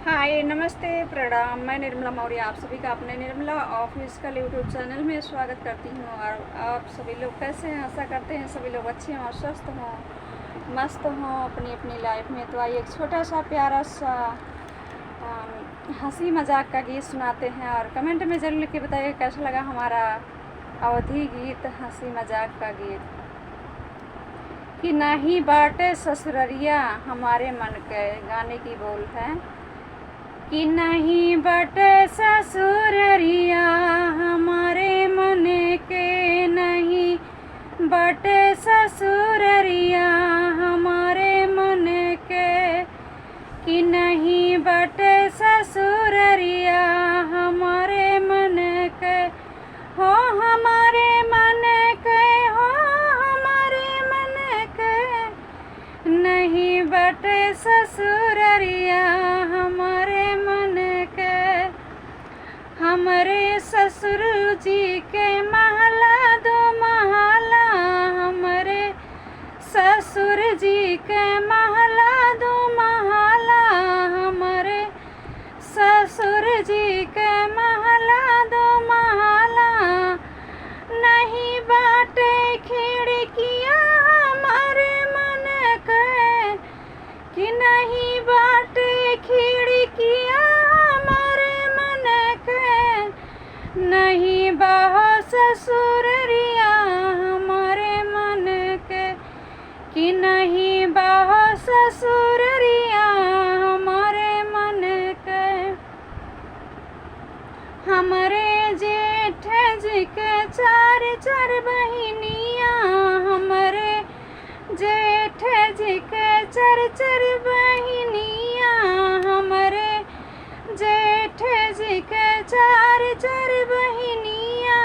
हाय नमस्ते प्रणाम। मैं निर्मला मौर्य आप सभी का अपने निर्मला ऑफिशियल यूट्यूब चैनल में स्वागत करती हूँ। और आप सभी लोग कैसे हैं? आशा करते हैं सभी लोग अच्छे हों, स्वस्थ हों, मस्त हों अपनी अपनी लाइफ में। तो आइए एक छोटा सा प्यारा सा हंसी मजाक का गीत सुनाते हैं और कमेंट में ज़रूर लिख के बताइए कैसा लगा हमारा अवधि गीत, हंसी मजाक का गीत। कि नहीं बाटे ससुररिया हमारे मन के, गाने की बोल है कि नहीं बटे ससुररिया हमारे मन के, नहीं बटे ससुररिया हमारे मन के, कि नहीं बटे ससुररिया हमारे मन के, हो हमारे मन के, हो हमारे मन के, नहीं बटे ससुररिया हमारे मन के। हमरे ससुर जी के महला दो महला, हमरे ससुर जी के महला दो महला, हमरे ससुर जी के महला दो महला, नहीं बाटे खिड़किया हमारे मन के, कि नहीं बाटे खिड़किया हमारे मन के, नहीं बहो ससुररिया हमारे मन के, कि नहीं बहो ससुररिया हमारे मन के। हमरे जेठ जी के चार चार बहिनिया, हमरे जेठ जी के चार चार बहिनिया, हमरे जेठ जी के चार चार बहिनिया,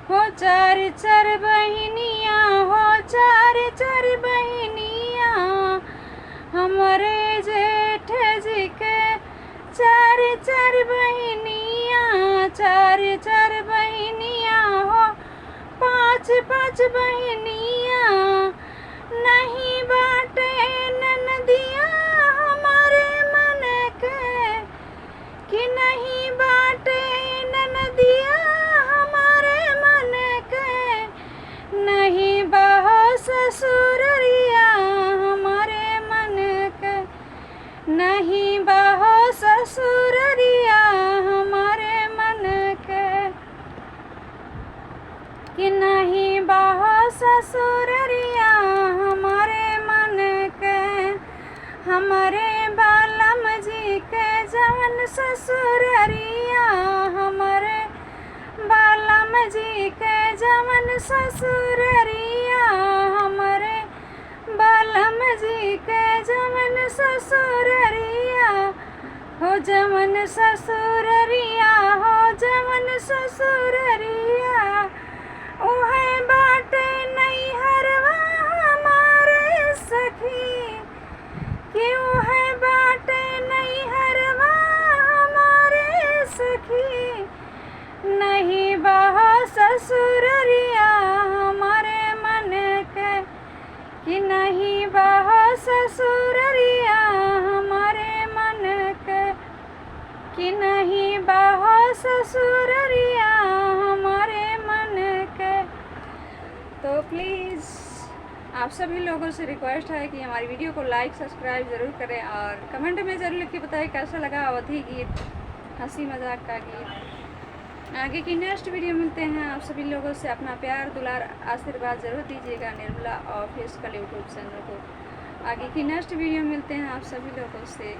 हो चार चार बहिनिया, हो चार चार बहिनिया, हमरे जेठ जी के चार चार बहिनिया, चार चार बहिनिया, हो पाँच पाँच बहिनिया, नहीं बाटे ननदिया हमारे मन के, कि नहीं बाटे ननदिया हमारे मन के, नहीं बहो ससुररिया हमारे मन के, नहीं बहो ससुररिया हमारे मन के, कि नहीं बहो ससुररिया हमारे मन के। हमारे बालम जी के जवन ससुररिया, हमारे बालम जी के जवन ससुररिया, हमारे बालम जी के जवन ससुररिया, हो जवन ससुररिया, हो जवन ससुररिया, उहे बाटे नहीं हरवा हमारे सखी, कि उहे बाटे नहीं हरवा हमारे सखी, नहीं बहो ससुररिया हमारे मन के, कि नहीं बहो ससुररिया हमारे मन के, कि नहीं बहो ससुररिया हमारे मन के। तो प्लीज़ आप सभी लोगों से रिक्वेस्ट है कि हमारी वीडियो को लाइक सब्सक्राइब ज़रूर करें और कमेंट में ज़रूर लिख के बताएं कैसा लगा अवधि गीत, हंसी मजाक का गीत। आगे की नेक्स्ट वीडियो मिलते हैं। आप सभी लोगों से अपना प्यार दुलार आशीर्वाद ज़रूर दीजिएगा निर्मला ऑफिशियल यूट्यूब चैनल को। आगे की नेक्स्ट वीडियो मिलते हैं आप सभी लोगों से।